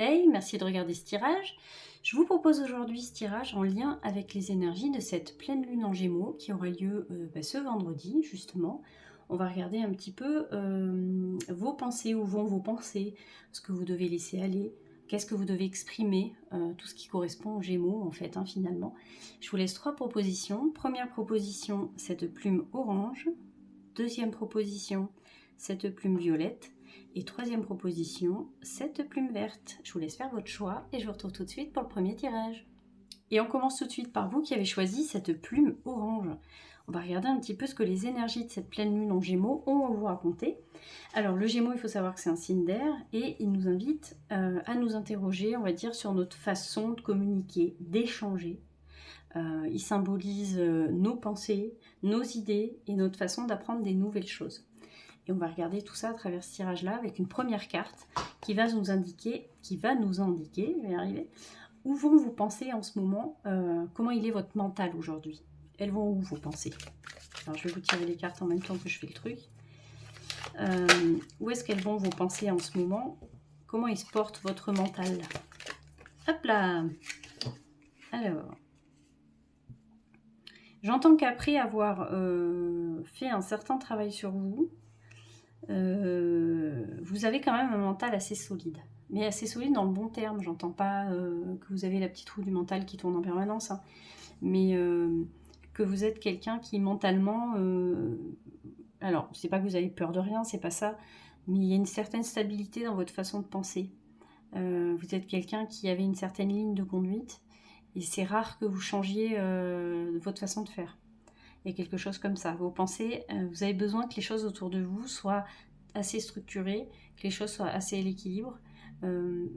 Hey, merci de regarder ce tirage. Je vous propose aujourd'hui ce tirage en lien avec les énergies de cette pleine lune en Gémeaux qui aura lieu ce vendredi, justement. On va regarder un petit peu vos pensées, où vont vos pensées, ce que vous devez laisser aller, qu'est-ce que vous devez exprimer, tout ce qui correspond aux Gémeaux, en fait, finalement. Je vous laisse 3 propositions. Première proposition, cette plume orange. Deuxième proposition, cette plume violette. Et troisième proposition, cette plume verte. Je vous laisse faire votre choix et je vous retrouve tout de suite pour le premier tirage. Et on commence tout de suite par vous qui avez choisi cette plume orange. On va regarder un petit peu ce que les énergies de cette pleine lune en Gémeaux ont à vous raconter. Alors le Gémeaux, il faut savoir que c'est un signe d'air et il nous invite à nous interroger, on va dire, sur notre façon de communiquer, d'échanger. Il symbolise nos pensées, nos idées et notre façon d'apprendre des nouvelles choses. Et on va regarder tout ça à travers ce tirage-là avec une première carte qui va nous indiquer, je vais y arriver, où vont vos pensées en ce moment, comment il est votre mental aujourd'hui. Elles vont où vos pensées? Alors je vais vous tirer les cartes en même temps que je fais le truc. Où est-ce qu'elles vont vos pensées en ce moment? Comment il se porte votre mental? Hop là! Alors, j'entends qu'après avoir fait un certain travail sur vous, vous avez quand même un mental assez solide. Mais assez solide dans le bon terme. J'entends pas que vous avez la petite roue du mental qui tourne en permanence, mais que vous êtes quelqu'un qui mentalement... alors, c'est pas que vous avez peur de rien, c'est pas ça, mais il y a une certaine stabilité dans votre façon de penser. Vous êtes quelqu'un qui avait une certaine ligne de conduite, et c'est rare que vous changiez votre façon de faire. Il y a quelque chose comme ça. Vos pensées, vous avez besoin que les choses autour de vous soient assez structurées, que les choses soient assez à l'équilibre.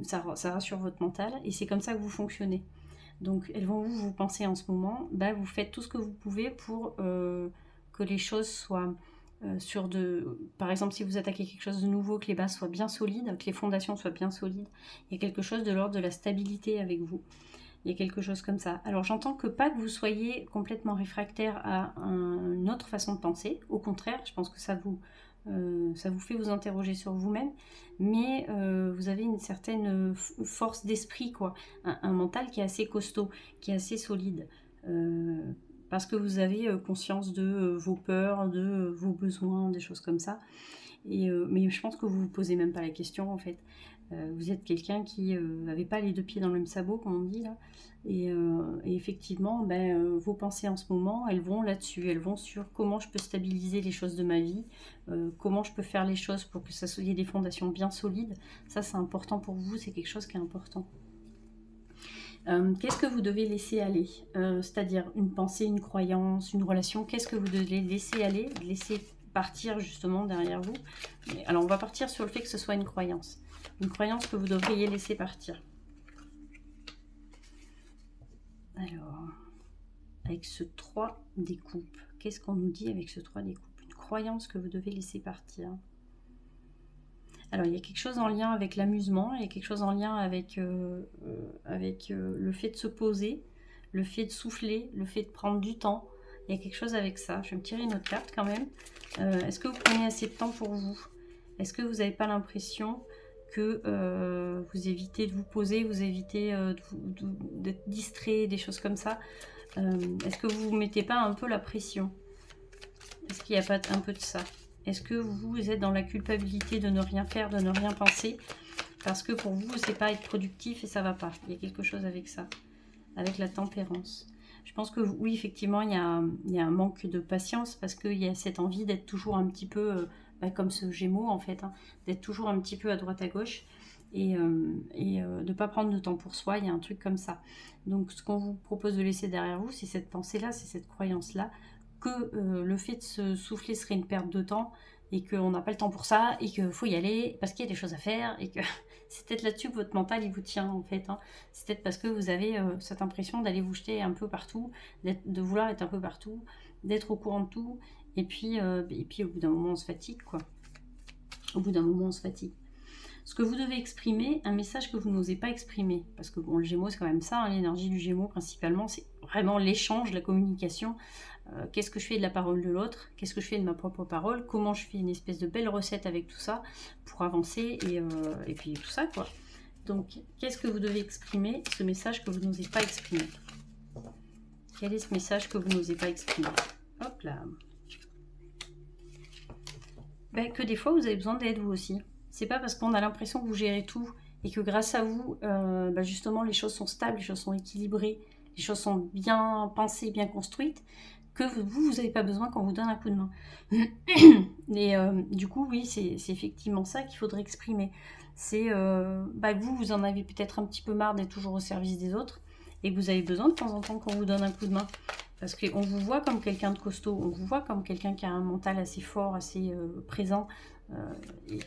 Ça rassure votre mental et c'est comme ça que vous fonctionnez. Donc, elles vont vous penser en ce moment, vous faites tout ce que vous pouvez pour que les choses soient sur de... Par exemple, si vous attaquez quelque chose de nouveau, que les bases soient bien solides, que les fondations soient bien solides. Il y a quelque chose de l'ordre de la stabilité avec vous. Il y a quelque chose comme ça. Alors j'entends que pas que vous soyez complètement réfractaire à une autre façon de penser. Au contraire, je pense que ça vous fait vous interroger sur vous-même. Mais vous avez une certaine force d'esprit, quoi. Un mental qui est assez costaud, qui est assez solide. Parce que vous avez conscience de vos peurs, de vos besoins, des choses comme ça. Mais je pense que vous ne vous posez même pas la question, en fait. Vous êtes quelqu'un qui n'avait pas les deux pieds dans le même sabot, comme on dit là. Et effectivement, vos pensées en ce moment, elles vont là-dessus. Elles vont sur comment je peux stabiliser les choses de ma vie, comment je peux faire les choses pour que ça soit des fondations bien solides. Ça, c'est important pour vous, c'est quelque chose qui est important. Qu'est-ce que vous devez laisser aller? C'est-à-dire une pensée, une croyance, une relation. Qu'est-ce que vous devez laisser aller, laisser partir justement derrière vous? Alors, on va partir sur le fait que ce soit une croyance. Une croyance que vous devriez laisser partir. Alors, avec ce 3 des coupes, qu'est-ce qu'on nous dit avec ce 3 des coupes? Une croyance que vous devez laisser partir. Alors, il y a quelque chose en lien avec l'amusement, il y a quelque chose en lien avec, le fait de se poser, le fait de souffler, le fait de prendre du temps. Il y a quelque chose avec ça. Je vais me tirer une autre carte quand même. Est-ce que vous prenez assez de temps pour vous? Est-ce que vous n'avez pas l'impression que vous évitez de vous poser, vous évitez d'être distrait, des choses comme ça? Est-ce que vous ne mettez pas un peu la pression? Est-ce qu'il n'y a pas un peu de ça? Est-ce que vous êtes dans la culpabilité de ne rien faire, de ne rien penser? Parce que pour vous, c'est pas être productif et ça va pas. Il y a quelque chose avec ça, avec la tempérance. Je pense que oui, effectivement, il y a un manque de patience parce qu'il y a cette envie d'être toujours un petit peu, comme ce Gémeaux en fait, d'être toujours un petit peu à droite à gauche et de ne pas prendre de temps pour soi. Il y a un truc comme ça. Donc, ce qu'on vous propose de laisser derrière vous, c'est cette pensée-là, c'est cette croyance-là, que le fait de se souffler serait une perte de temps et qu'on n'a pas le temps pour ça et qu'il faut y aller parce qu'il y a des choses à faire et que c'est peut-être là-dessus que votre mental il vous tient en fait. C'est peut-être parce que vous avez cette impression d'aller vous jeter un peu partout, de vouloir être un peu partout, d'être au courant de tout et puis au bout d'un moment on se fatigue quoi. Au bout d'un moment on se fatigue. Ce que vous devez exprimer, un message que vous n'osez pas exprimer. Parce que bon, le Gémeaux, c'est quand même ça, l'énergie du Gémeaux principalement, c'est vraiment l'échange, la communication. Qu'est-ce que je fais de la parole de l'autre? Qu'est-ce que je fais de ma propre parole? Comment je fais une espèce de belle recette avec tout ça pour avancer et puis tout ça, quoi. Donc, qu'est-ce que vous devez exprimer? Ce message que vous n'osez pas exprimer. Quel est ce message que vous n'osez pas exprimer? Hop là. Ben, que des fois, vous avez besoin d'aide, vous aussi. C'est pas parce qu'on a l'impression que vous gérez tout et que grâce à vous, ben justement, les choses sont stables, les choses sont équilibrées, les choses sont bien pensées, bien construites, que vous n'avez pas besoin qu'on vous donne un coup de main. Et du coup, oui, c'est effectivement ça qu'il faudrait exprimer. C'est bah, vous en avez peut-être un petit peu marre d'être toujours au service des autres et que vous avez besoin de temps en temps qu'on vous donne un coup de main. Parce qu'on vous voit comme quelqu'un de costaud, on vous voit comme quelqu'un qui a un mental assez fort, assez présent,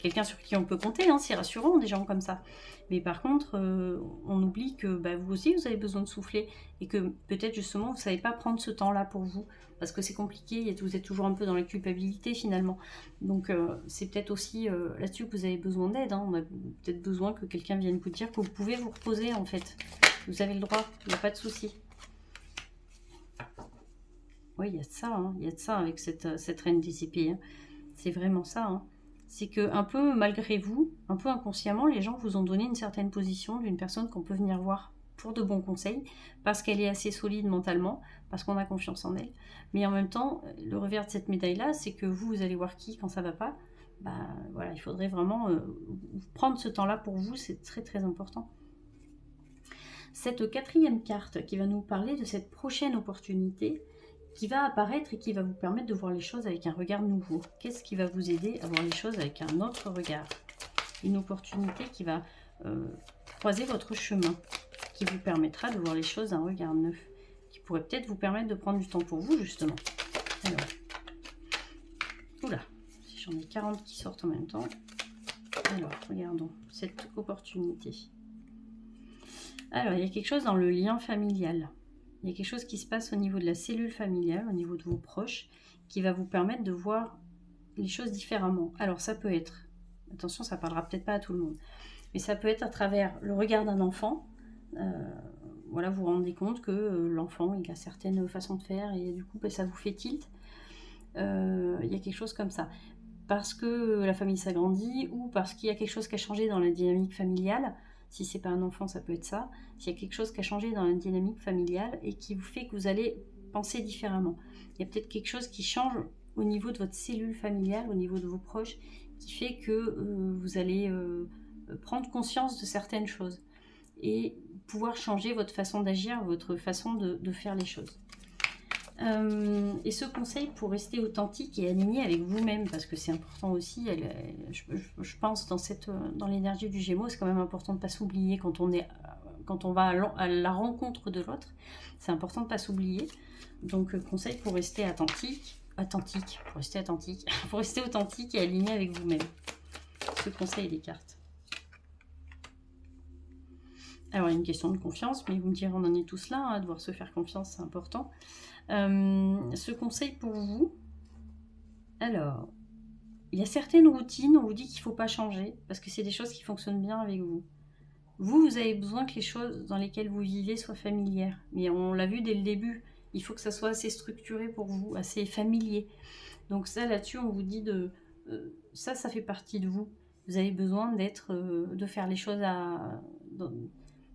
quelqu'un sur qui on peut compter, hein, c'est rassurant des gens comme ça. Mais par contre, on oublie que bah, vous aussi, vous avez besoin de souffler et que peut-être justement, vous ne savez pas prendre ce temps-là pour vous parce que c'est compliqué et vous êtes toujours un peu dans la culpabilité finalement. Donc c'est peut-être aussi là-dessus que vous avez besoin d'aide. Hein. On a peut-être besoin que quelqu'un vienne vous dire que vous pouvez vous reposer en fait. Vous avez le droit, il n'y a pas de souci. Oui, il y a de ça, hein. Il y a de ça avec cette reine des épées. Hein. C'est vraiment ça. Hein. C'est que un peu malgré vous, un peu inconsciemment, les gens vous ont donné une certaine position d'une personne qu'on peut venir voir pour de bons conseils, parce qu'elle est assez solide mentalement, parce qu'on a confiance en elle. Mais en même temps, le revers de cette médaille-là, c'est que vous allez voir qui quand ça va pas. Bah voilà, il faudrait vraiment prendre ce temps-là pour vous, c'est très très important. Cette quatrième carte qui va nous parler de cette prochaine opportunité, qui va apparaître et qui va vous permettre de voir les choses avec un regard nouveau. Qu'est-ce qui va vous aider à voir les choses avec un autre regard? Une opportunité qui va croiser votre chemin, qui vous permettra de voir les choses d'un regard neuf, qui pourrait peut-être vous permettre de prendre du temps pour vous, justement. Alors, oula, si j'en ai 40 qui sortent en même temps. Alors, regardons cette opportunité. Alors, il y a quelque chose dans le lien familial. Il y a quelque chose qui se passe au niveau de la cellule familiale, au niveau de vos proches, qui va vous permettre de voir les choses différemment. Alors ça peut être, attention, ça parlera peut-être pas à tout le monde, mais ça peut être à travers le regard d'un enfant. Voilà, vous vous rendez compte que l'enfant, il a certaines façons de faire et du coup, ça vous fait tilt. Il y a quelque chose comme ça. Parce que la famille s'agrandit ou parce qu'il y a quelque chose qui a changé dans la dynamique familiale. Si c'est pas un enfant, ça peut être ça. S'il y a quelque chose qui a changé dans la dynamique familiale et qui vous fait que vous allez penser différemment. Il y a peut-être quelque chose qui change au niveau de votre cellule familiale, au niveau de vos proches, qui fait que vous allez prendre conscience de certaines choses et pouvoir changer votre façon d'agir, votre façon de faire les choses. Et ce conseil pour rester authentique et aligné avec vous-même, parce que c'est important aussi, je pense dans l'énergie du Gémeaux, c'est quand même important de ne pas s'oublier quand on va à la rencontre de l'autre, c'est important de ne pas s'oublier. Donc conseil pour rester pour rester authentique et aligné avec vous-même. Ce conseil des cartes. Alors il y a une question de confiance, mais vous me direz, on en est tous là, hein, devoir se faire confiance, c'est important. Ce conseil pour vous, alors, il y a certaines routines, on vous dit qu'il ne faut pas changer, parce que c'est des choses qui fonctionnent bien avec vous. Vous avez besoin que les choses dans lesquelles vous vivez soient familières, mais on l'a vu dès le début, il faut que ça soit assez structuré pour vous, assez familier. Donc ça, là-dessus, on vous dit ça fait partie de vous. Vous avez besoin de faire les choses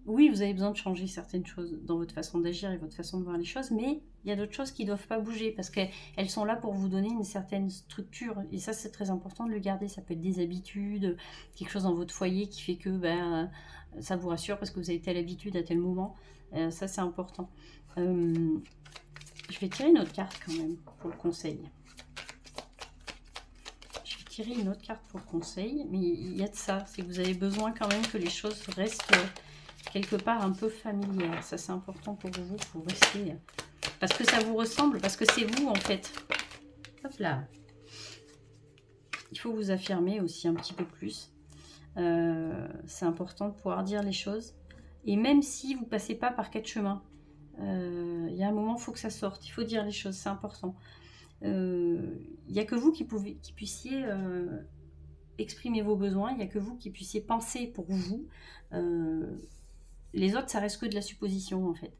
oui, vous avez besoin de changer certaines choses dans votre façon d'agir et votre façon de voir les choses, mais il y a d'autres choses qui ne doivent pas bouger parce qu'elles sont là pour vous donner une certaine structure. Et ça, c'est très important de le garder. Ça peut être des habitudes, quelque chose dans votre foyer qui fait que ça vous rassure parce que vous avez telle habitude à tel moment. Ça, c'est important. Je vais tirer une autre carte quand même pour le conseil. Je vais tirer une autre carte pour le conseil, mais il y a de ça. C'est que vous avez besoin quand même que les choses restent quelque part un peu familière. Ça, c'est important pour vous, pour rester... Parce que ça vous ressemble, parce que c'est vous, en fait. Hop là. Il faut vous affirmer aussi un petit peu plus. C'est important de pouvoir dire les choses. Et même si vous ne passez pas par 4 chemins, il y a un moment, il faut que ça sorte. Il faut dire les choses, c'est important. Il n'y a que vous qui puissiez exprimer vos besoins. Il n'y a que vous qui puissiez penser pour vous. Les autres, ça reste que de la supposition, en fait.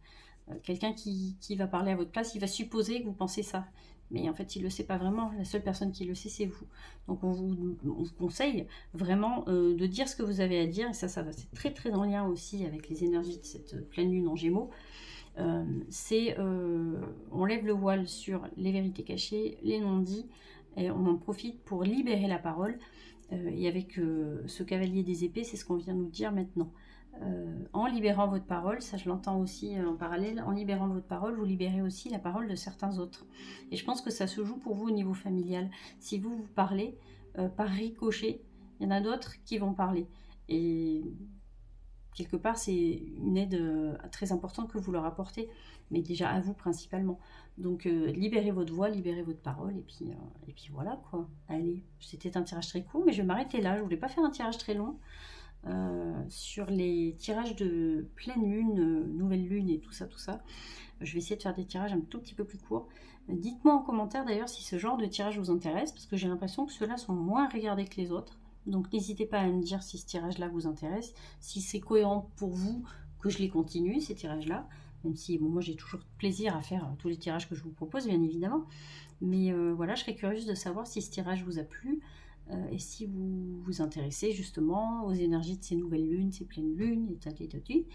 Quelqu'un qui va parler à votre place, il va supposer que vous pensez ça. mais en fait il ne le sait pas vraiment, la seule personne qui le sait c'est vous. Donc on vous conseille vraiment de dire ce que vous avez à dire, et ça c'est très très en lien aussi avec les énergies de cette pleine lune en Gémeaux. On lève le voile sur les vérités cachées, les non-dits, et on en profite pour libérer la parole. Et avec ce cavalier des épées, c'est ce qu'on vient nous dire maintenant. En libérant votre parole, ça je l'entends aussi en parallèle, en libérant votre parole, vous libérez aussi la parole de certains autres. Et je pense que ça se joue pour vous au niveau familial. Si vous parlez, par ricochet, il y en a d'autres qui vont parler. Et quelque part, c'est une aide très importante que vous leur apportez, mais déjà à vous principalement. Donc, libérez votre voix, libérez votre parole, et puis voilà, quoi. Allez, c'était un tirage très court, mais je vais m'arrêter là. Je voulais pas faire un tirage très long sur les tirages de pleine lune, nouvelle lune et tout ça, tout ça. Je vais essayer de faire des tirages un tout petit peu plus courts. Dites-moi en commentaire d'ailleurs si ce genre de tirage vous intéresse, parce que j'ai l'impression que ceux-là sont moins regardés que les autres. Donc n'hésitez pas à me dire si ce tirage-là vous intéresse, si c'est cohérent pour vous que je les continue, ces tirages-là. Même si bon, moi j'ai toujours plaisir à faire tous les tirages que je vous propose, bien évidemment. Mais voilà, je serais curieuse de savoir si ce tirage vous a plu et si vous vous intéressez justement aux énergies de ces nouvelles lunes, ces pleines lunes, et tati.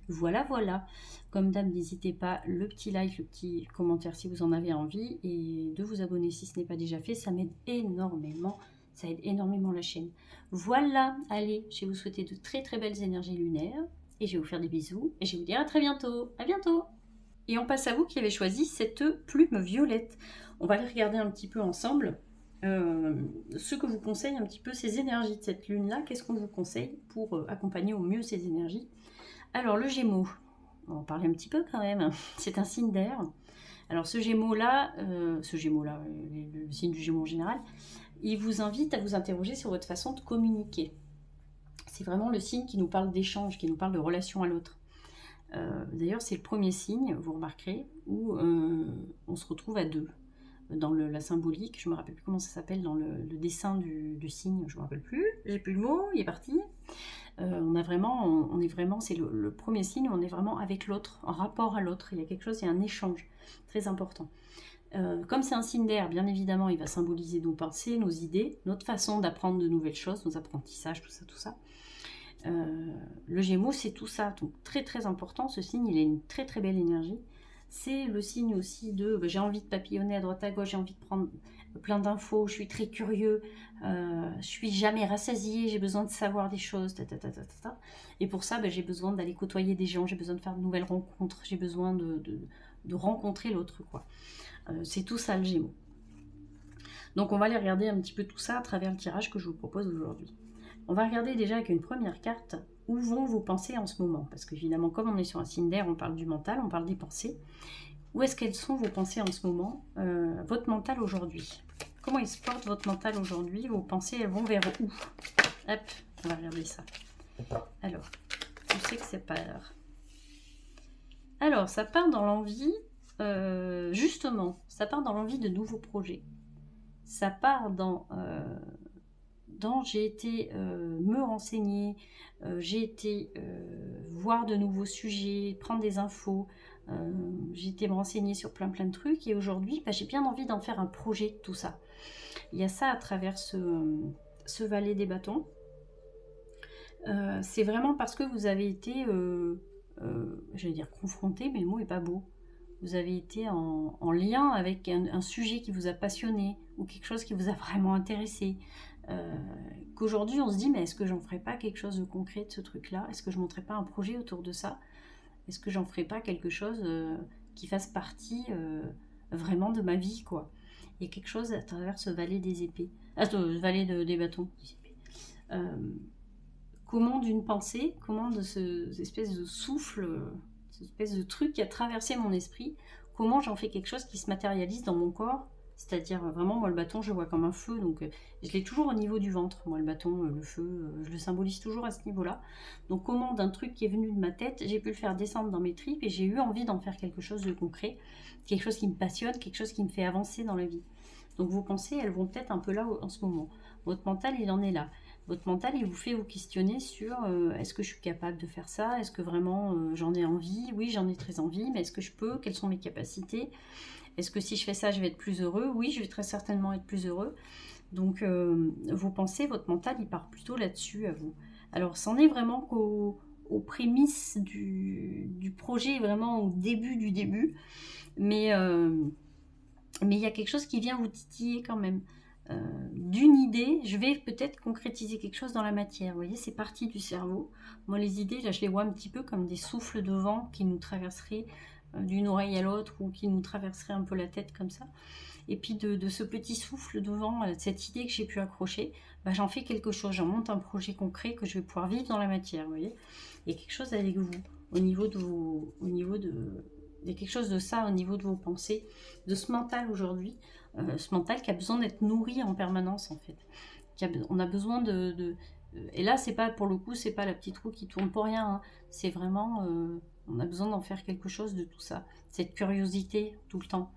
Voilà, voilà. Comme d'hab, n'hésitez pas, le petit like, le petit commentaire si vous en avez envie, et de vous abonner si ce n'est pas déjà fait, ça m'aide énormément. Ça aide énormément la chaîne. Voilà, allez, je vais vous souhaiter de très très belles énergies lunaires. Et je vais vous faire des bisous. Et je vais vous dire à très bientôt. À bientôt. Et on passe à vous qui avez choisi cette plume violette. On va aller regarder un petit peu ensemble ce que vous conseille un petit peu ces énergies de cette lune-là. Qu'est-ce qu'on vous conseille pour accompagner au mieux ces énergies? Alors le Gémeaux, on va en parler un petit peu quand même. C'est un signe d'air. Alors ce Gémeaux-là, le signe du Gémeaux en général, il vous invite à vous interroger sur votre façon de communiquer. C'est vraiment le signe qui nous parle d'échange, qui nous parle de relation à l'autre. D'ailleurs, c'est le premier signe, vous remarquerez, où on se retrouve à deux. Dans la symbolique, je ne me rappelle plus comment ça s'appelle, dans le dessin du signe, je ne me rappelle plus, j'ai plus le mot, il est parti. On est vraiment, c'est le premier signe, on est vraiment avec l'autre, en rapport à l'autre, il y a quelque chose, il y a un échange très important. Comme c'est un signe d'air, bien évidemment, il va symboliser nos pensées, nos idées, notre façon d'apprendre de nouvelles choses, nos apprentissages, tout ça. Le Gémeaux, c'est tout ça, donc très très important, ce signe, il a une très très belle énergie. C'est le signe aussi de j'ai envie de papillonner à droite à gauche, j'ai envie de prendre plein d'infos, je suis très curieux, je suis jamais rassasiée, j'ai besoin de savoir des choses, et pour ça j'ai besoin d'aller côtoyer des gens, j'ai besoin de faire de nouvelles rencontres, j'ai besoin de rencontrer l'autre, quoi. C'est tout ça le Gémeaux. Donc on va aller regarder un petit peu tout ça à travers le tirage que je vous propose aujourd'hui. On va regarder déjà avec une première carte où vont vos pensées en ce moment. Parce qu'évidemment, comme on est sur un signe d'air, on parle du mental, on parle des pensées. Où est-ce qu'elles sont vos pensées en ce moment, votre mental aujourd'hui? Comment il se porte votre mental aujourd'hui? Vos pensées, elles vont vers où? Hop, on va regarder ça. Alors, je sais que c'est pas l'heure. Alors, ça part dans l'envie, justement, ça part dans l'envie de nouveaux projets. Ça part dans j'ai été me renseigner, j'ai été voir de nouveaux sujets, prendre des infos, j'ai été me renseigner sur plein de trucs, et aujourd'hui j'ai bien envie d'en faire un projet de tout ça. Il y a ça à travers ce valet des bâtons. C'est vraiment parce que vous avez été, j'allais dire confronté, mais le mot est pas beau. Vous avez été en lien avec un sujet qui vous a passionné, ou quelque chose qui vous a vraiment intéressé. Qu'aujourd'hui on se dit mais est-ce que j'en ferais pas quelque chose de concret de ce truc là, est-ce que je monterais pas un projet autour de ça, est-ce que j'en ferais pas quelque chose qui fasse partie vraiment de ma vie, quoi. Il y a quelque chose à travers ce valet des épées, ce valet des bâtons, comment d'une pensée, comment de cette espèce de souffle, cette espèce de truc qui a traversé mon esprit, comment j'en fais quelque chose qui se matérialise dans mon corps. C'est-à-dire, vraiment, moi, le bâton, je le vois comme un feu, donc je l'ai toujours au niveau du ventre. Moi, le bâton, le feu, je le symbolise toujours à ce niveau-là. Donc, comment d'un truc qui est venu de ma tête, j'ai pu le faire descendre dans mes tripes, et j'ai eu envie d'en faire quelque chose de concret, quelque chose qui me passionne, quelque chose qui me fait avancer dans la vie. Donc, vos pensées, elles vont peut-être un peu là en ce moment. Votre mental, il en est là. Votre mental, il vous fait vous questionner sur est-ce que je suis capable de faire ça? Est-ce que vraiment j'en ai envie? Oui, j'en ai très envie, mais est-ce que je peux? Quelles sont mes capacités? Est-ce que si je fais ça, je vais être plus heureux? Oui, je vais très certainement être plus heureux. Donc, vos pensées, votre mental, il part plutôt là-dessus à vous. Alors, c'en est vraiment aux prémices du projet, vraiment au début du début. Mais il y a quelque chose qui vient vous titiller quand même. D'une idée, je vais peut-être concrétiser quelque chose dans la matière. Vous voyez, c'est parti du cerveau. Moi, les idées, là, je les vois un petit peu comme des souffles de vent qui nous traverseraient d'une oreille à l'autre ou qui nous traverseraient un peu la tête comme ça. Et puis de ce petit souffle de vent, de cette idée que j'ai pu accrocher, bah, j'en fais quelque chose. J'en monte un projet concret que je vais pouvoir vivre dans la matière. Vous voyez, il y a quelque chose avec vous au niveau de vos, il y a quelque chose de ça au niveau de vos pensées, de ce mental aujourd'hui, ce mental qui a besoin d'être nourri en permanence en fait. On a besoin et là c'est pas pour le coup, c'est pas la petite roue qui tourne pour rien, hein. C'est vraiment, on a besoin d'en faire quelque chose de tout ça, cette curiosité tout le temps.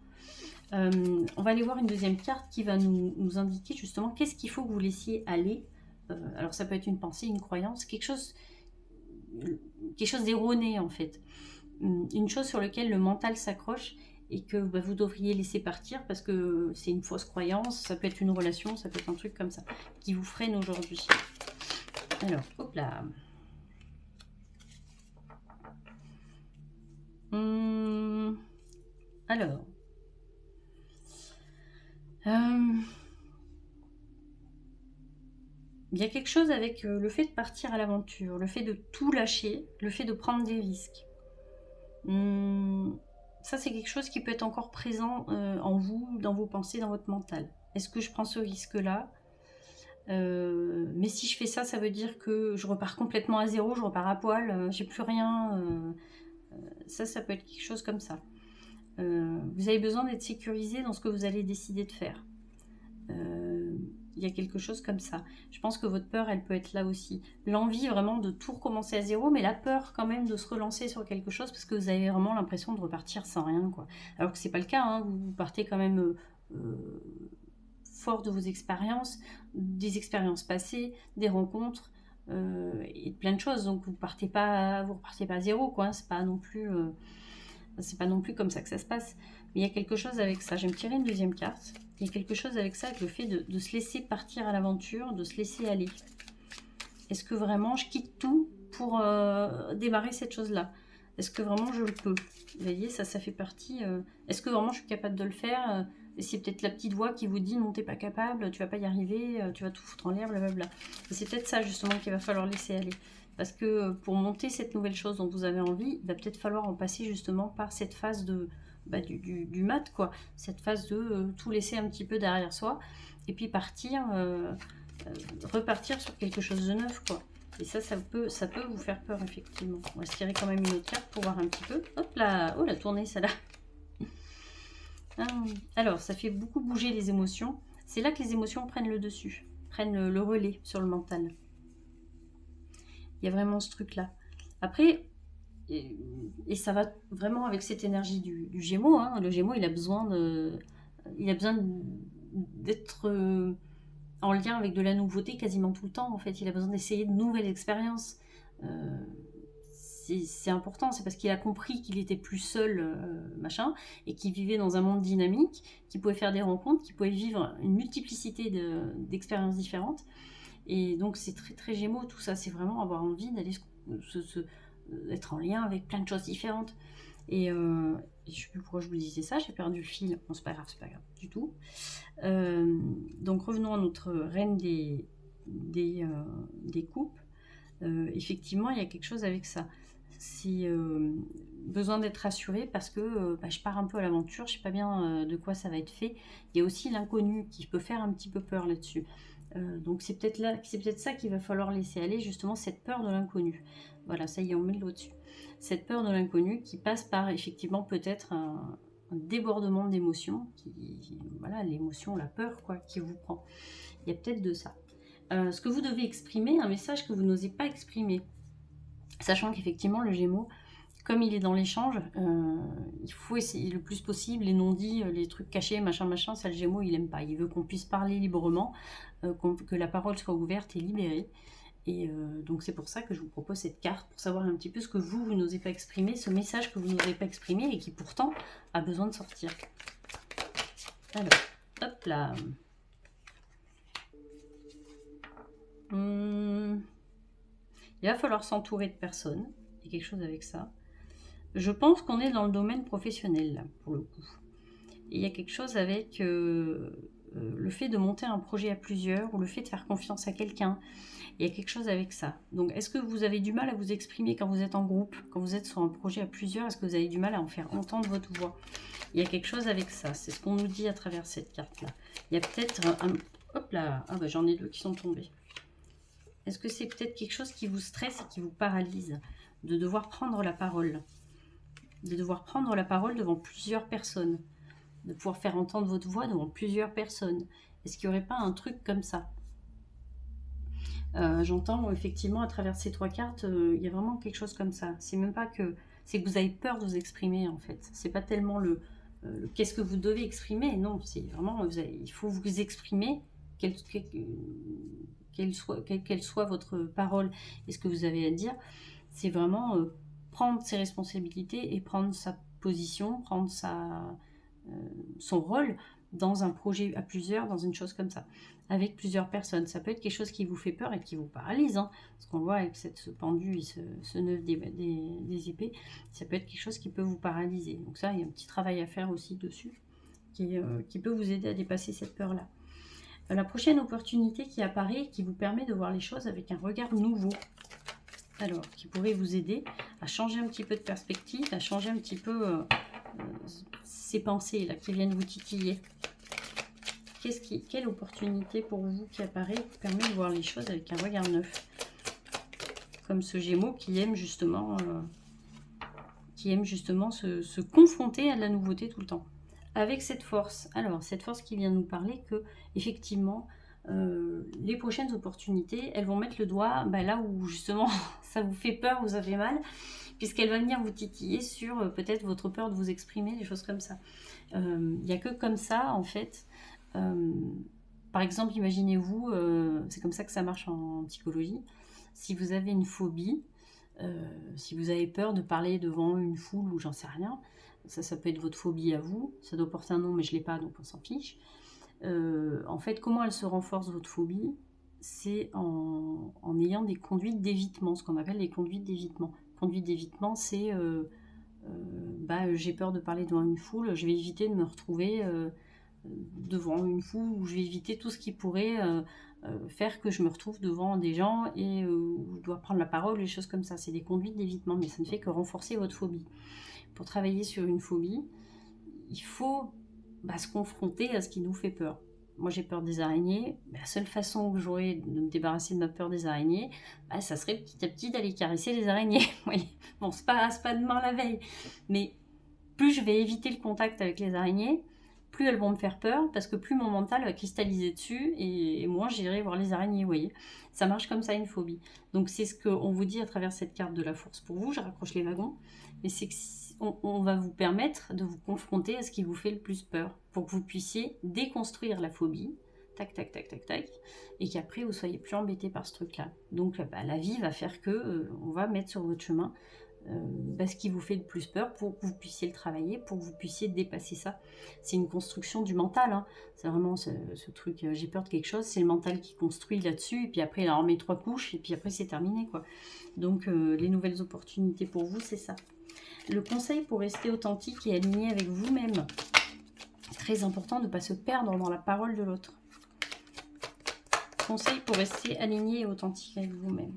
On va aller voir une deuxième carte qui va nous indiquer justement qu'est-ce qu'il faut que vous laissiez aller. Alors ça peut être une pensée, une croyance, quelque chose d'erroné en fait. Une chose sur laquelle le mental s'accroche et que bah, vous devriez laisser partir parce que c'est une fausse croyance, ça peut être une relation, ça peut être un truc comme ça qui vous freine aujourd'hui. Alors, hop là. Alors. Il y a quelque chose avec le fait de partir à l'aventure, le fait de tout lâcher, le fait de prendre des risques. Ça, c'est quelque chose qui peut être encore présent en vous, dans vos pensées, dans votre mental. Est-ce que je prends ce risque-là? Mais si je fais ça, ça veut dire que je repars complètement à zéro, je repars à poil, j'ai plus rien. Ça peut être quelque chose comme ça. Vous avez besoin d'être sécurisé dans ce que vous allez décider de faire. Il y a quelque chose comme ça. Je pense que votre peur, elle peut être là aussi. L'envie vraiment de tout recommencer à zéro, mais la peur quand même de se relancer sur quelque chose parce que vous avez vraiment l'impression de repartir sans rien, quoi. Alors que c'est pas le cas, hein. Vous partez quand même fort de vos expériences, des expériences passées, des rencontres et plein de choses. Donc vous repartez pas à zéro, quoi. C'est pas non plus comme ça que ça se passe. Mais il y a quelque chose avec ça. Je vais me tirer une deuxième carte. Il y a quelque chose avec ça, avec le fait de se laisser partir à l'aventure, de se laisser aller. Est-ce que vraiment je quitte tout pour démarrer cette chose-là? Est-ce que vraiment je le peux? Vous voyez, ça fait partie. Est-ce que vraiment je suis capable de le faire? Et c'est peut-être la petite voix qui vous dit non, t'es pas capable, tu vas pas y arriver, tu vas tout foutre en l'air, blablabla. Et c'est peut-être ça justement qu'il va falloir laisser aller. Parce que pour monter cette nouvelle chose dont vous avez envie, il va peut-être falloir en passer justement par cette phase du mat, quoi. Cette phase de tout laisser un petit peu derrière soi et puis repartir sur quelque chose de neuf, quoi. Et ça peut vous faire peur, effectivement. On va se tirer quand même une autre carte pour voir un petit peu. Hop là, oh la tournée, ça là. Alors, ça fait beaucoup bouger les émotions. C'est là que les émotions prennent le dessus, prennent le relais sur le mental. Il y a vraiment ce truc-là. Après, et ça va vraiment avec cette énergie du Gémeaux, hein. Le Gémeaux, il a besoin d'être en lien avec de la nouveauté quasiment tout le temps. En fait, il a besoin d'essayer de nouvelles expériences. C'est important, c'est parce qu'il a compris qu'il était plus seul, machin, et qu'il vivait dans un monde dynamique, qu'il pouvait faire des rencontres, qu'il pouvait vivre une multiplicité d'expériences différentes. Et donc c'est très très Gémeaux tout ça, c'est vraiment avoir envie d'aller être en lien avec plein de choses différentes. Et je sais plus pourquoi je vous disais ça, j'ai perdu le fil. Bon, c'est pas grave du tout. Donc revenons à notre reine des coupes. Effectivement, il y a quelque chose avec ça. Si besoin d'être rassuré parce que je pars un peu à l'aventure, je sais pas bien de quoi ça va être fait. Il y a aussi l'inconnu qui peut faire un petit peu peur là-dessus. Donc c'est peut-être ça qu'il va falloir laisser aller, justement cette peur de l'inconnu. Voilà, ça y est, on met le lot dessus. Cette peur de l'inconnu qui passe par effectivement peut-être un débordement d'émotions, voilà, l'émotion, la peur quoi, qui vous prend. Il y a peut-être de ça. Ce que vous devez exprimer, un message que vous n'osez pas exprimer. Sachant qu'effectivement, le Gémeaux, comme il est dans l'échange, il faut essayer le plus possible les non-dits, les trucs cachés, machin, ça le Gémeaux, il aime pas. Il veut qu'on puisse parler librement, que la parole soit ouverte et libérée. Et donc c'est pour ça que je vous propose cette carte, pour savoir un petit peu ce que vous n'osez pas exprimer, ce message que vous n'osez pas exprimer et qui pourtant a besoin de sortir. Alors, hop là. Il va falloir s'entourer de personnes. Il y a quelque chose avec ça. Je pense qu'on est dans le domaine professionnel, là, pour le coup. Et il y a quelque chose avec le fait de monter un projet à plusieurs ou le fait de faire confiance à quelqu'un. Il y a quelque chose avec ça. Donc, est-ce que vous avez du mal à vous exprimer quand vous êtes en groupe, quand vous êtes sur un projet à plusieurs? Est-ce que vous avez du mal à en faire entendre votre voix? Il y a quelque chose avec ça. C'est ce qu'on nous dit à travers cette carte-là. Il y a peut-être un... Hop là. Ah bah j'en ai 2 qui sont tombés. Est-ce que c'est peut-être quelque chose qui vous stresse et qui vous paralyse? De devoir prendre la parole. De devoir prendre la parole devant plusieurs personnes. De pouvoir faire entendre votre voix devant plusieurs personnes. Est-ce qu'il n'y aurait pas un truc comme ça? J'entends effectivement à travers ces 3 cartes, il y a vraiment quelque chose comme ça. C'est même pas que... C'est que vous avez peur de vous exprimer en fait. C'est pas tellement le qu'est-ce que vous devez exprimer, non. C'est vraiment, il faut vous exprimer, quelle soit votre parole et ce que vous avez à dire. C'est vraiment prendre ses responsabilités et prendre sa position, prendre son rôle dans un projet à plusieurs, dans une chose comme ça, avec plusieurs personnes. Ça peut être quelque chose qui vous fait peur et qui vous paralyse, hein, parce qu'on voit avec ce pendu et ce 9 des épées, ça peut être quelque chose qui peut vous paralyser. Donc ça, il y a un petit travail à faire aussi dessus, qui peut vous aider à dépasser cette peur-là. La prochaine opportunité qui apparaît, qui vous permet de voir les choses avec un regard nouveau, alors qui pourrait vous aider à changer un petit peu de perspective, à changer un petit peu ces pensées là qui viennent vous titiller. Quelle opportunité pour vous qui apparaît, qui permet de voir les choses avec un regard neuf, comme ce Gémeaux qui aime justement se confronter à de la nouveauté tout le temps, avec cette force. Alors cette force qui vient nous parler que effectivement les prochaines opportunités, elles vont mettre le doigt là où justement ça vous fait peur, vous avez mal, puisqu'elle va venir vous titiller sur peut-être votre peur de vous exprimer, des choses comme ça. Il n'y a que comme ça, en fait. Par exemple, imaginez-vous, c'est comme ça que ça marche en psychologie, si vous avez une phobie, si vous avez peur de parler devant une foule ou j'en sais rien, ça peut être votre phobie à vous, ça doit porter un nom mais je ne l'ai pas donc on s'en fiche. En fait, comment elle se renforce votre phobie? C'est en ayant des conduites d'évitement, ce qu'on appelle les conduites d'évitement. Conduite d'évitement, c'est j'ai peur de parler devant une foule, je vais éviter de me retrouver devant une foule, ou je vais éviter tout ce qui pourrait faire que je me retrouve devant des gens et où je dois prendre la parole, des choses comme ça. C'est des conduites d'évitement, mais ça ne fait que renforcer votre phobie. Pour travailler sur une phobie, il faut se confronter à ce qui nous fait peur. Moi j'ai peur des araignées, la seule façon que j'aurais de me débarrasser de ma peur des araignées, ça serait petit à petit d'aller caresser les araignées. Bon, c'est pas demain la veille, mais plus je vais éviter le contact avec les araignées, plus elles vont me faire peur, parce que plus mon mental va cristalliser dessus, et moins j'irai voir les araignées, vous voyez. Ça marche comme ça, une phobie. Donc c'est ce qu'on vous dit à travers cette carte de la force pour vous, je raccroche les wagons, mais c'est que on va vous permettre de vous confronter à ce qui vous fait le plus peur, pour que vous puissiez déconstruire la phobie, tac, tac, tac, tac, tac, et qu'après vous soyez plus embêté par ce truc-là. Donc la vie va faire que on va mettre sur votre chemin ce qui vous fait le plus peur pour que vous puissiez le travailler, pour que vous puissiez dépasser ça. C'est une construction du mental, hein. C'est vraiment ce truc, j'ai peur de quelque chose, c'est le mental qui construit là-dessus, et puis après il en met 3 couches, et puis après c'est terminé, quoi. Donc les nouvelles opportunités pour vous, c'est ça. Le conseil pour rester authentique et aligné avec vous-même. Très important de ne pas se perdre dans la parole de l'autre. Conseil pour rester aligné et authentique avec vous-même.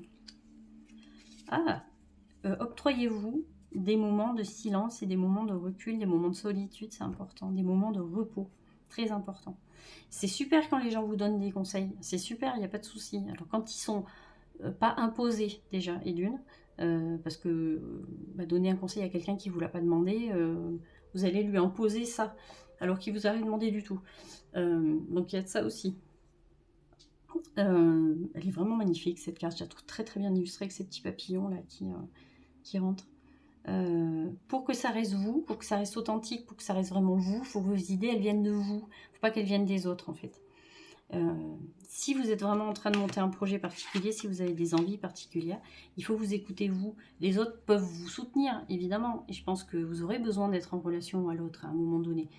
Octroyez-vous des moments de silence et des moments de recul, des moments de solitude, c'est important. Des moments de repos, très important. C'est super quand les gens vous donnent des conseils. C'est super, il n'y a pas de souci. Alors quand ils sont pas imposés déjà, et d'une, parce que donner un conseil à quelqu'un qui ne vous l'a pas demandé, vous allez lui imposer ça, alors qu'il vous a rien demandé du tout. Donc il y a de ça aussi. Elle est vraiment magnifique cette carte, je la trouve très très bien illustrée avec ces petits papillons là qui rentrent. Pour que ça reste vous, pour que ça reste authentique, pour que ça reste vraiment vous, il faut que vos idées elles viennent de vous, il ne faut pas qu'elles viennent des autres en fait. Si vous êtes vraiment en train de monter un projet particulier, si vous avez des envies particulières, il faut vous écouter vous. Les autres peuvent vous soutenir, évidemment, et je pense que vous aurez besoin d'être en relation à l'autre à un moment donné.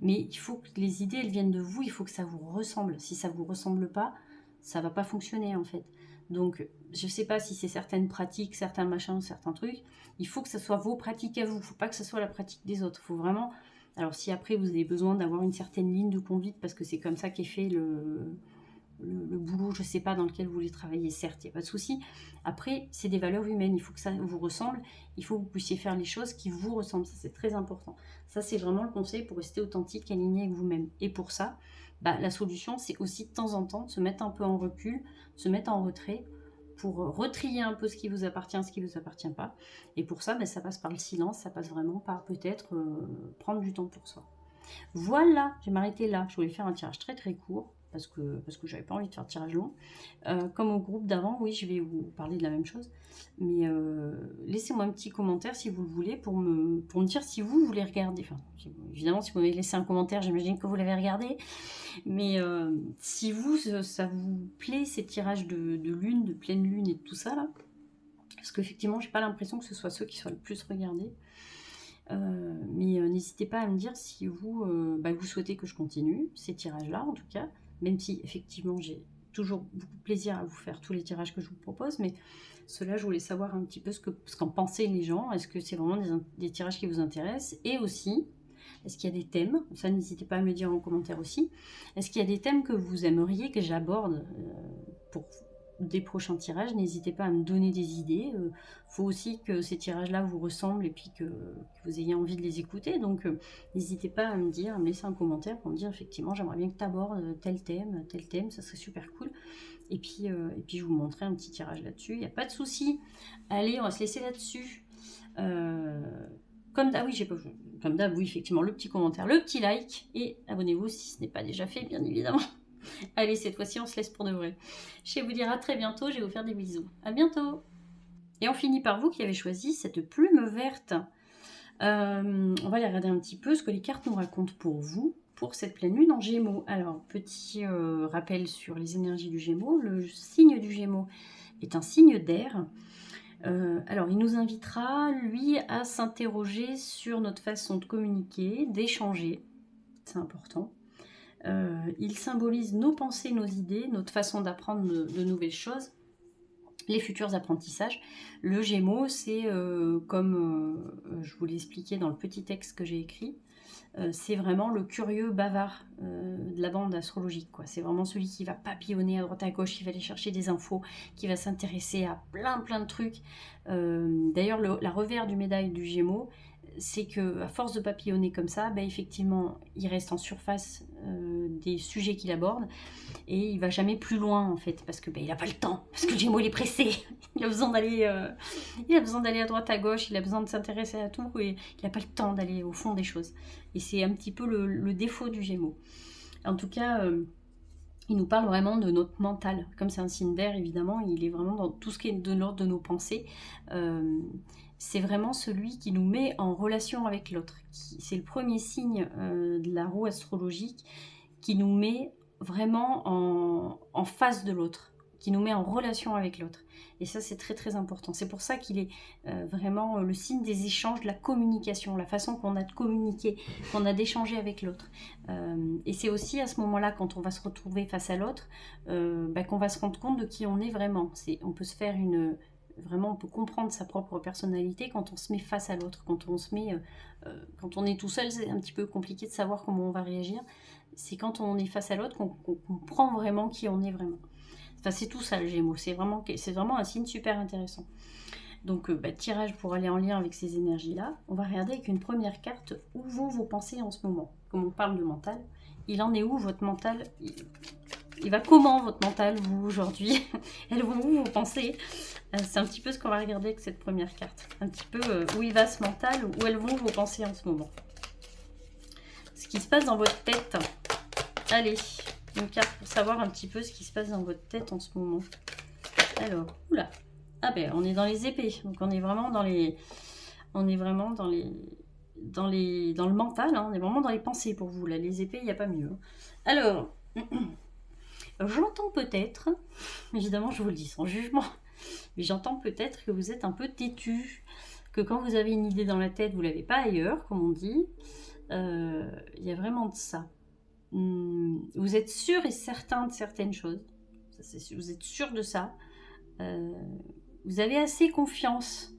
Mais il faut que les idées, elles viennent de vous, il faut que ça vous ressemble. Si ça ne vous ressemble pas, ça ne va pas fonctionner en fait. Donc, je ne sais pas si c'est certaines pratiques, certains machins, certains trucs. Il faut que ce soit vos pratiques à vous. Il ne faut pas que ce soit la pratique des autres. Il faut vraiment... Alors, si après, vous avez besoin d'avoir une certaine ligne de conduite, parce que c'est comme ça qu'est fait le boulot, je ne sais pas, dans lequel vous voulez travailler, certes, il n'y a pas de souci. Après, c'est des valeurs humaines. Il faut que ça vous ressemble. Il faut que vous puissiez faire les choses qui vous ressemblent. Ça, c'est très important. Ça, c'est vraiment le conseil pour rester authentique, aligné avec vous-même. Et pour ça, la solution, c'est aussi de temps en temps de se mettre un peu en recul, se mettre en retrait, pour retrier un peu ce qui vous appartient, ce qui ne vous appartient pas. Et pour ça, ça passe par le silence, ça passe vraiment par peut-être prendre du temps pour soi. Voilà, je vais m'arrêter là. Je voulais faire un tirage très très court, parce que j'avais pas envie de faire de tirage long. Comme au groupe d'avant, oui, je vais vous parler de la même chose. Mais laissez-moi un petit commentaire si vous le voulez, pour me dire si vous voulez regarder. Enfin, évidemment, si vous m'avez laissé un commentaire, j'imagine que vous l'avez regardé. Mais si vous, ça vous plaît, ces tirages de lune, de pleine lune et de tout ça, là, parce qu'effectivement, j'ai pas l'impression que ce soit ceux qui soient le plus regardés. Mais n'hésitez pas à me dire si vous, vous souhaitez que je continue ces tirages-là, en tout cas, même si effectivement j'ai toujours beaucoup de plaisir à vous faire tous les tirages que je vous propose, mais cela, je voulais savoir un petit peu ce qu'en pensaient les gens. Est-ce que c'est vraiment des tirages qui vous intéressent? Et aussi, est-ce qu'il y a des thèmes? Ça, n'hésitez pas à me le dire en commentaire aussi. Est-ce qu'il y a des thèmes que vous aimeriez que j'aborde pour des prochains tirages? N'hésitez pas à me donner des idées. Faut aussi que ces tirages-là vous ressemblent et puis que vous ayez envie de les écouter. Donc, n'hésitez pas à me dire, à me laisser un commentaire pour me dire effectivement, j'aimerais bien que tu abordes tel thème, ça serait super cool. Et puis je vous montrerai un petit tirage là-dessus. Il n'y a pas de souci. Allez, on va se laisser là-dessus. Comme d'hab, oui, comme d'hab, oui, effectivement, le petit commentaire, le petit like et abonnez-vous si ce n'est pas déjà fait, bien évidemment. Allez, cette fois-ci, on se laisse pour de vrai. Je vais vous dire à très bientôt, je vais vous faire des bisous. À bientôt. Et on finit par vous qui avez choisi cette plume verte. On va aller regarder un petit peu ce que les cartes nous racontent pour vous, pour cette pleine lune en Gémeaux. Alors, petit rappel sur les énergies du Gémeaux. Le signe du Gémeaux est un signe d'air. Alors, il nous invitera, lui, à s'interroger sur notre façon de communiquer, d'échanger. C'est important. Il symbolise nos pensées, nos idées, notre façon d'apprendre de nouvelles choses, les futurs apprentissages. Le Gémeaux, c'est comme je vous l'ai expliqué dans le petit texte que j'ai écrit, c'est vraiment le curieux bavard de la bande astrologique, quoi. C'est vraiment celui qui va papillonner à droite à gauche, qui va aller chercher des infos, qui va s'intéresser à plein de trucs. D'ailleurs, la revers du médaille du Gémeaux, c'est que à force de papillonner comme ça, effectivement, il reste en surface des sujets qu'il aborde et il va jamais plus loin en fait, parce que il n'a pas le temps, parce que le Gémeaux il est pressé, il a besoin d'aller à droite à gauche, il a besoin de s'intéresser à tout et il n'a pas le temps d'aller au fond des choses. Et c'est un petit peu le défaut du Gémeaux. En tout cas, il nous parle vraiment de notre mental. Comme c'est un signe d'air, évidemment, il est vraiment dans tout ce qui est de l'ordre de nos pensées. C'est vraiment celui qui nous met en relation avec l'autre. C'est le premier signe de la roue astrologique qui nous met vraiment en face de l'autre, qui nous met en relation avec l'autre. Et ça, c'est très important. C'est pour ça qu'il est vraiment le signe des échanges, de la communication, la façon qu'on a de communiquer, qu'on a d'échanger avec l'autre. Et c'est aussi à ce moment-là, quand on va se retrouver face à l'autre, qu'on va se rendre compte de qui on est vraiment. On peut se faire vraiment, on peut comprendre sa propre personnalité quand on se met face à l'autre. Quand on est tout seul, c'est un petit peu compliqué de savoir comment on va réagir. C'est quand on est face à l'autre qu'on comprend vraiment qui on est vraiment. Enfin, c'est tout ça le Gémeaux. C'est vraiment un signe super intéressant. Donc, tirage pour aller en lien avec ces énergies-là. On va regarder avec une première carte où vont vos pensées en ce moment. Comme on parle de mental, il en est où votre mental? Il va comment votre mental, vous, aujourd'hui? Elles vont où vos pensées? C'est un petit peu ce qu'on va regarder avec cette première carte. Un petit peu où il va ce mental, où elles vont vos pensées en ce moment. Ce qui se passe dans votre tête. Allez, une carte pour savoir un petit peu ce qui se passe dans votre tête en ce moment. Alors, oula. Ah on est dans les épées. Donc on est vraiment dans le mental, hein. On est vraiment dans les pensées pour vous. Là, les épées, il n'y a pas mieux. Alors, j'entends peut-être, évidemment je vous le dis sans jugement, mais j'entends peut-être que vous êtes un peu têtu, que quand vous avez une idée dans la tête, vous ne l'avez pas ailleurs, comme on dit, Il y a vraiment de ça. Vous êtes sûr et certain de certaines choses. Vous êtes sûr de ça. Vous avez assez confiance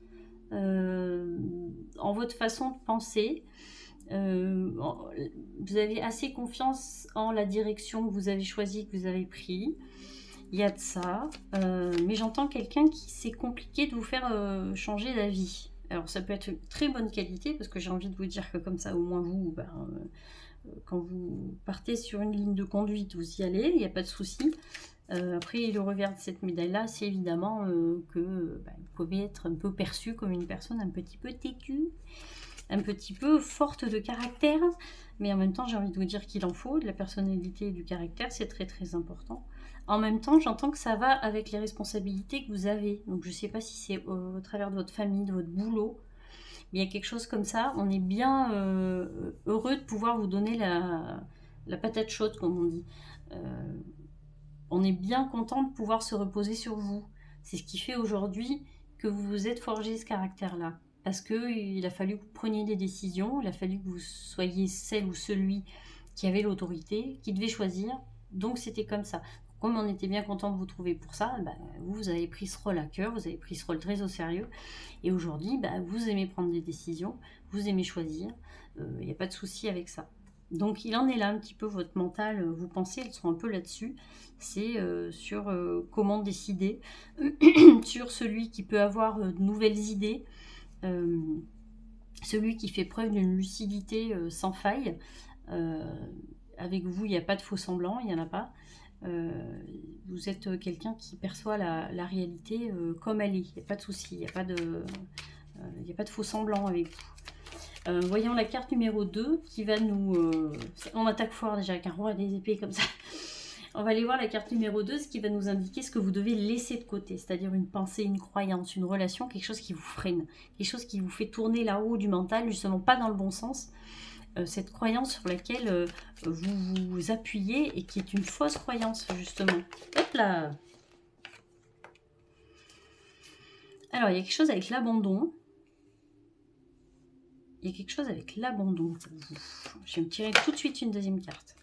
en votre façon de penser. Vous avez assez confiance en la direction que vous avez choisie, que vous avez prise. Il y a de ça. Mais j'entends quelqu'un qui c'est compliqué de vous faire changer d'avis. Alors ça peut être une très bonne qualité, parce que j'ai envie de vous dire que comme ça, au moins vous, quand vous partez sur une ligne de conduite, vous y allez, il n'y a pas de souci. Après, le revers de cette médaille-là, c'est évidemment que vous pouvez être un peu perçu comme une personne un petit peu têtue, un petit peu forte de caractère, mais en même temps, j'ai envie de vous dire qu'il en faut, de la personnalité et du caractère, c'est très très important. En même temps, j'entends que ça va avec les responsabilités que vous avez. Donc, je ne sais pas si c'est au travers de votre famille, de votre boulot, mais il y a quelque chose comme ça. On est bien heureux de pouvoir vous donner la patate chaude, comme on dit. On est bien content de pouvoir se reposer sur vous. C'est ce qui fait aujourd'hui que vous vous êtes forgé ce caractère-là. Parce qu'il a fallu que vous preniez des décisions, il a fallu que vous soyez celle ou celui qui avait l'autorité, qui devait choisir. Donc c'était comme ça. Comme on était bien content de vous trouver pour ça, vous avez pris ce rôle à cœur, vous avez pris ce rôle très au sérieux. Et aujourd'hui, vous aimez prendre des décisions, vous aimez choisir. Il n'y a pas de souci avec ça. Donc il en est là un petit peu votre mental, vos pensées, elles sont un peu là-dessus. C'est sur comment décider, sur celui qui peut avoir de nouvelles idées, celui qui fait preuve d'une lucidité sans faille. Avec vous, il n'y a pas de faux semblants, il n'y en a pas. Vous êtes quelqu'un qui perçoit la réalité comme elle est. Il n'y a pas de souci, il n'y a pas de faux semblants avec vous. Voyons la carte numéro 2 qui va nous... on attaque fort déjà avec un roi des épées comme ça. On va aller voir la carte numéro 2, ce qui va nous indiquer ce que vous devez laisser de côté, c'est-à-dire une pensée, une croyance, une relation, quelque chose qui vous freine, quelque chose qui vous fait tourner là-haut du mental, justement pas dans le bon sens. Cette croyance sur laquelle vous vous appuyez et qui est une fausse croyance, justement. Hop là! Alors, il y a quelque chose avec l'abandon. Il y a quelque chose avec l'abandon. Je vais me tirer tout de suite une deuxième carte.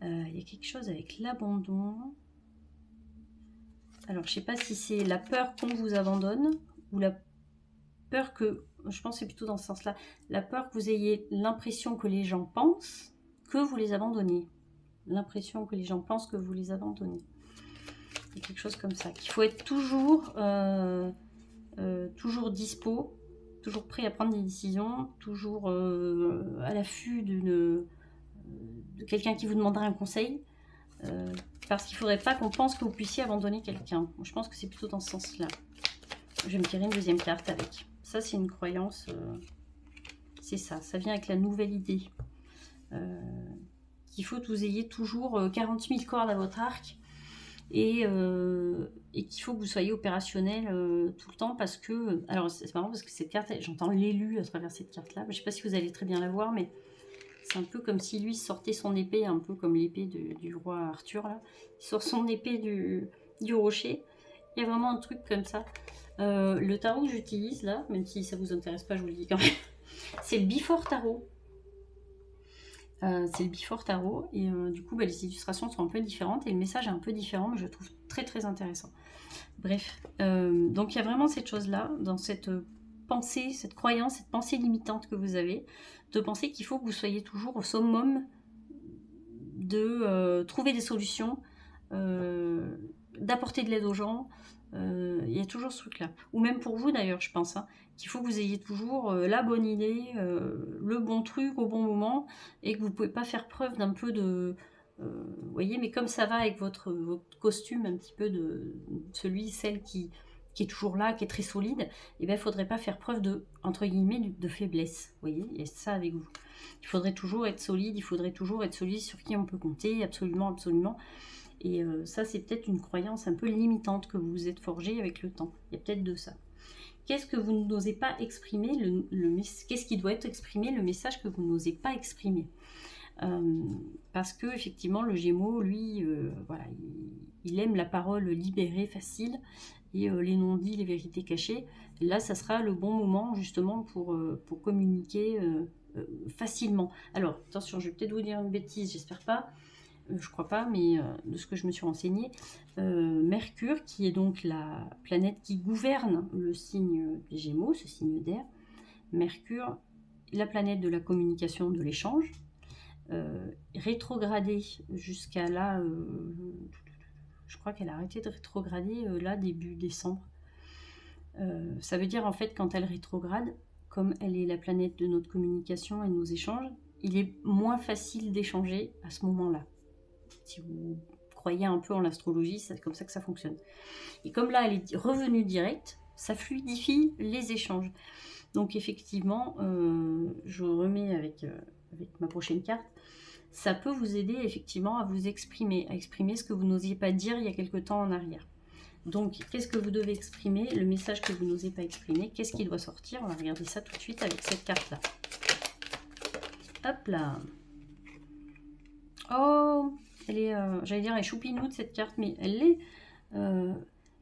Il y a quelque chose avec l'abandon. Alors, je ne sais pas si c'est la peur qu'on vous abandonne ou la peur que... Je pense que c'est plutôt dans ce sens-là. La peur que vous ayez l'impression que les gens pensent que vous les abandonnez. L'impression que les gens pensent que vous les abandonnez. Il y a quelque chose comme ça. Qu'il faut être toujours, toujours dispo, toujours prêt à prendre des décisions, toujours à l'affût de quelqu'un qui vous demandera un conseil. Parce qu'il ne faudrait pas qu'on pense que vous puissiez abandonner quelqu'un. Je pense que c'est plutôt dans ce sens-là. Je vais me tirer une deuxième carte avec. Ça, c'est une croyance. C'est ça. Ça vient avec la nouvelle idée. Qu'il faut que vous ayez toujours 40 000 cordes à votre arc. Et qu'il faut que vous soyez opérationnel tout le temps. Parce que... Alors, c'est marrant parce que cette carte, j'entends l'élu à travers cette carte-là. Je ne sais pas si vous allez très bien la voir, mais... C'est un peu comme si lui sortait son épée, un peu comme l'épée du roi Arthur, là. Il sort son épée du rocher. Il y a vraiment un truc comme ça. Le tarot que j'utilise, là, même si ça vous intéresse pas, je vous le dis quand même, c'est le Before Tarot. C'est le Before Tarot. Et du coup, les illustrations sont un peu différentes et le message est un peu différent, mais je le trouve très très intéressant. Bref, donc il y a vraiment cette chose-là, dans cette pensée, cette croyance, cette pensée limitante que vous avez, de penser qu'il faut que vous soyez toujours au summum de trouver des solutions, d'apporter de l'aide aux gens. Il y a toujours ce truc-là. Ou même pour vous d'ailleurs, je pense, qu'il faut que vous ayez toujours la bonne idée, le bon truc au bon moment, et que vous ne pouvez pas faire preuve d'un peu de... vous voyez, mais comme ça va avec votre costume un petit peu de celle qui est toujours là, qui est très solide, il ne faudrait pas faire preuve de, entre guillemets, de faiblesse. Vous voyez, il y a ça avec vous. Il faudrait toujours être solide, il faudrait toujours être solide sur qui on peut compter, absolument, absolument. Et ça, c'est peut-être une croyance un peu limitante que vous vous êtes forgée avec le temps. Il y a peut-être de ça. Qu'est-ce que vous n'osez pas exprimer, qu'est-ce qui doit être exprimé, le message que vous n'osez pas exprimer? Parce que effectivement le Gémeaux, lui, voilà, il aime la parole libérée, facile, et les non-dits, les vérités cachées. Là, ça sera le bon moment justement pour communiquer facilement. Alors, attention, je vais peut-être vous dire une bêtise, j'espère pas. Je crois pas, mais de ce que je me suis renseignée, Mercure, qui est donc la planète qui gouverne le signe des Gémeaux, ce signe d'air, Mercure, la planète de la communication, de l'échange, rétrogradée jusqu'à là, je crois qu'elle a arrêté de rétrograder là, début décembre. Ça veut dire en fait, quand elle rétrograde, comme elle est la planète de notre communication et de nos échanges, il est moins facile d'échanger à ce moment-là. Si vous croyez un peu en l'astrologie, c'est comme ça que ça fonctionne. Et comme là, elle est revenue directe, ça fluidifie les échanges. Donc effectivement, je remets avec ma prochaine carte, ça peut vous aider effectivement à vous exprimer, ce que vous n'osiez pas dire il y a quelque temps en arrière. Donc, qu'est-ce que vous devez exprimer? Le message que vous n'osez pas exprimer, qu'est-ce qui doit sortir? On va regarder ça tout de suite avec cette carte-là. Hop là. Oh, elle est, j'allais dire, elle est choupinoute cette carte, mais elle l'est.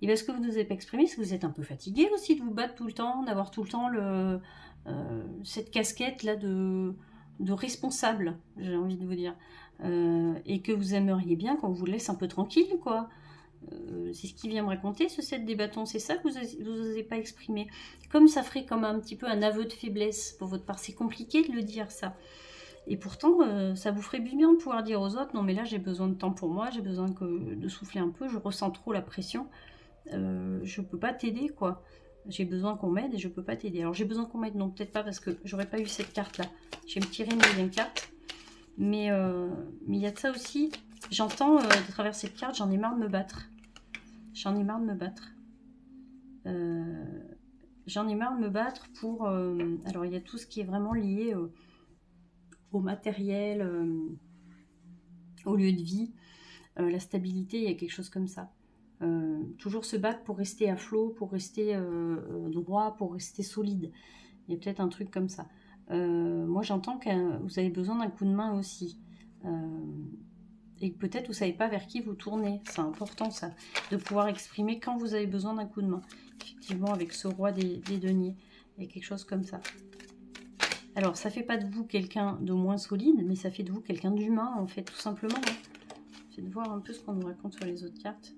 Et bien, ce que vous n'osez pas exprimer, c'est que vous êtes un peu fatigué aussi de vous battre tout le temps, d'avoir tout le temps cette casquette-là de responsable, j'ai envie de vous dire. Et que vous aimeriez bien qu'on vous laisse un peu tranquille, quoi. C'est ce qu'il vient me raconter, ce 7 des bâtons, c'est ça que vous n'osez pas exprimer. Comme ça ferait comme un petit peu un aveu de faiblesse pour votre part, c'est compliqué de le dire ça. Et pourtant, ça vous ferait du bien de pouvoir dire aux autres, non mais là j'ai besoin de temps pour moi, j'ai besoin de souffler un peu, je ressens trop la pression, je peux pas t'aider quoi. J'ai besoin qu'on m'aide et je peux pas t'aider. Alors j'ai besoin qu'on m'aide, non peut-être pas parce que j'aurais pas eu cette carte là. Je vais me tirer une deuxième carte. Mais il y a de ça aussi, j'entends de travers cette carte, j'en ai marre de me battre. J'en ai marre de me battre. J'en ai marre de me battre pour... alors, il y a tout ce qui est vraiment lié au matériel, au lieu de vie, la stabilité, il y a quelque chose comme ça. Toujours se battre pour rester à flot, pour rester droit, pour rester solide. Il y a peut-être un truc comme ça. Moi, j'entends que vous avez besoin d'un coup de main aussi. Et peut-être vous ne savez pas vers qui vous tournez. C'est important ça, de pouvoir exprimer quand vous avez besoin d'un coup de main. Effectivement, avec ce roi des deniers, il y a quelque chose comme ça. Alors, ça ne fait pas de vous quelqu'un de moins solide, mais ça fait de vous quelqu'un d'humain, en fait, tout simplement. Je vais voir un peu ce qu'on nous raconte sur les autres cartes.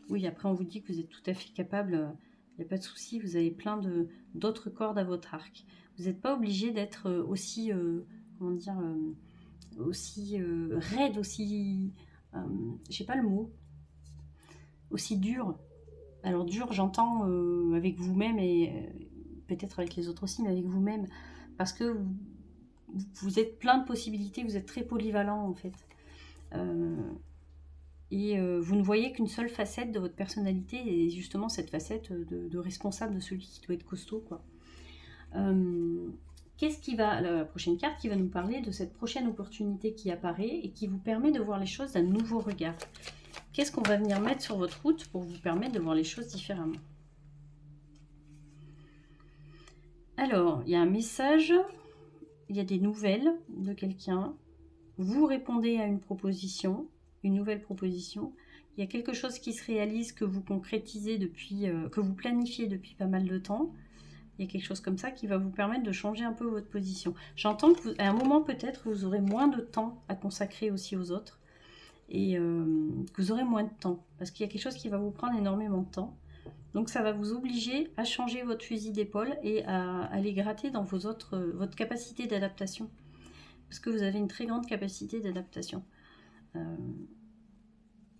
Oui, après, on vous dit que vous êtes tout à fait capable, il n'y a pas de souci, vous avez plein d'autres cordes à votre arc. Vous n'êtes pas obligé d'être aussi, comment dire... aussi raide, aussi, je sais pas le mot, aussi dur. Alors dur, j'entends avec vous-même et peut-être avec les autres aussi, mais avec vous-même, parce que vous êtes plein de possibilités, vous êtes très polyvalent en fait. Et vous ne voyez qu'une seule facette de votre personnalité, et justement cette facette de responsable, de celui qui doit être costaud, quoi. Qu'est-ce qui va, la prochaine carte qui va nous parler de cette prochaine opportunité qui apparaît et qui vous permet de voir les choses d'un nouveau regard. Qu'est-ce qu'on va venir mettre sur votre route pour vous permettre de voir les choses différemment? Alors, il y a un message, il y a des nouvelles de quelqu'un, vous répondez à une proposition, une nouvelle proposition, il y a quelque chose qui se réalise que vous concrétisez depuis, que vous planifiez depuis pas mal de temps. Il y a quelque chose comme ça qui va vous permettre de changer un peu votre position. J'entends qu'à un moment peut-être vous aurez moins de temps à consacrer aussi aux autres et que vous aurez moins de temps parce qu'il y a quelque chose qui va vous prendre énormément de temps. Donc ça va vous obliger à changer votre fusil d'épaule et à aller gratter dans votre capacité d'adaptation parce que vous avez une très grande capacité d'adaptation.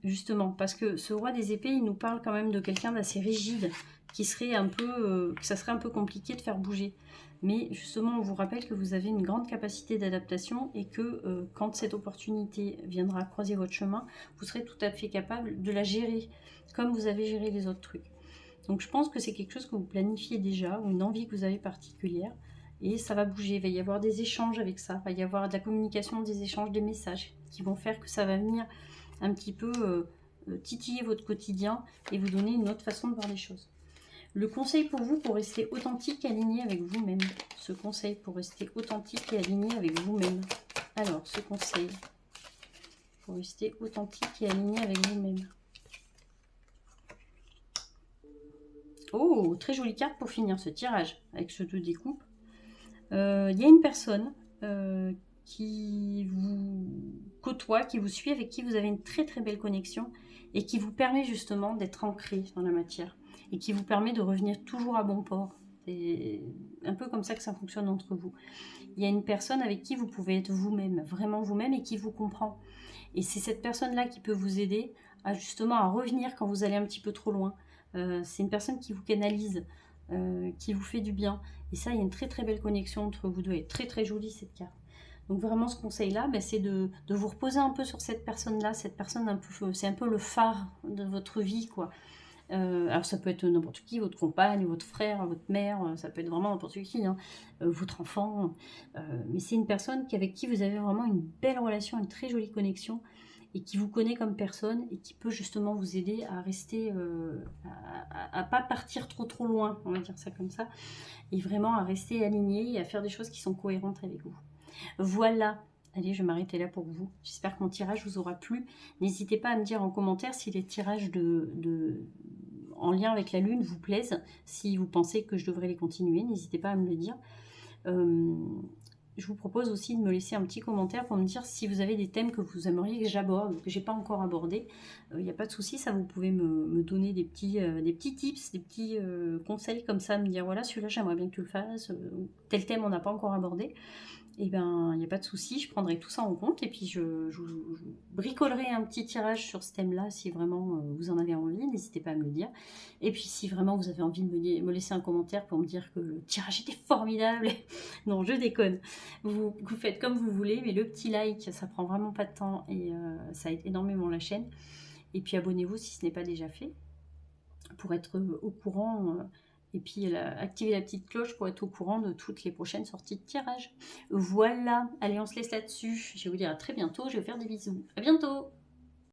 Justement, parce que ce roi des épées, il nous parle quand même de quelqu'un d'assez rigide, qui serait un peu, que ça serait un peu compliqué de faire bouger. Mais justement, on vous rappelle que vous avez une grande capacité d'adaptation et que quand cette opportunité viendra croiser votre chemin, vous serez tout à fait capable de la gérer, comme vous avez géré les autres trucs. Donc je pense que c'est quelque chose que vous planifiez déjà, ou une envie que vous avez particulière, et ça va bouger, il va y avoir des échanges avec ça, il va y avoir de la communication, des échanges, des messages, qui vont faire que ça va venir un petit peu titiller votre quotidien et vous donner une autre façon de voir les choses. Le conseil pour vous pour rester authentique et aligné avec vous-même. Ce conseil pour rester authentique et aligné avec vous-même. Alors, ce conseil pour rester authentique et aligné avec vous-même. Oh, très jolie carte pour finir ce tirage avec ce 2 découpes. Il y a une personne qui vous côtoie, qui vous suit, avec qui vous avez une très très belle connexion et qui vous permet justement d'être ancré dans la matière et qui vous permet de revenir toujours à bon port. C'est un peu comme ça que ça fonctionne entre vous. Il y a une personne avec qui vous pouvez être vous-même, vraiment vous-même, et qui vous comprend. Et c'est cette personne-là qui peut vous aider à justement à revenir quand vous allez un petit peu trop loin. C'est une personne qui vous canalise, qui vous fait du bien. Et ça, il y a une très très belle connexion entre vous deux. Elle est très très jolie cette carte. Donc vraiment ce conseil-là, ben, c'est de vous reposer un peu sur cette personne-là. Cette personne, c'est un peu le phare de votre vie, quoi. Alors ça peut être n'importe qui, votre compagne, votre frère, votre mère, ça peut être vraiment n'importe qui, hein, votre enfant. Mais c'est une personne avec qui vous avez vraiment une belle relation, une très jolie connexion, et qui vous connaît comme personne, et qui peut justement vous aider à rester, à pas partir trop loin, on va dire ça comme ça, et vraiment à rester aligné et à faire des choses qui sont cohérentes avec vous. Voilà. Allez, je vais m'arrêter là pour vous. J'espère que mon tirage vous aura plu. N'hésitez pas à me dire en commentaire si les tirages en lien avec la lune vous plaisent. Si vous pensez que je devrais les continuer, n'hésitez pas à me le dire. Je vous propose aussi de me laisser un petit commentaire pour me dire si vous avez des thèmes que vous aimeriez que j'aborde, que je n'ai pas encore abordé. Il n'y a pas de souci, ça vous pouvez me donner des petits tips, des petits conseils comme ça, me dire voilà, celui-là j'aimerais bien que tu le fasses, tel thème on n'a pas encore abordé. Et ben, il n'y a pas de souci, je prendrai tout ça en compte et puis je bricolerai un petit tirage sur ce thème-là si vraiment vous en avez envie, n'hésitez pas à me le dire. Et puis si vraiment vous avez envie de me laisser un commentaire pour me dire que le tirage était formidable, non, je déconne. Vous faites comme vous voulez, mais le petit like, ça prend vraiment pas de temps et ça aide énormément la chaîne. Et puis abonnez-vous si ce n'est pas déjà fait pour être au courant. Et puis activer la petite cloche pour être au courant de toutes les prochaines sorties de tirage. Voilà, allez on se laisse là-dessus. Je vais vous dire à très bientôt, je vais faire des bisous. À bientôt.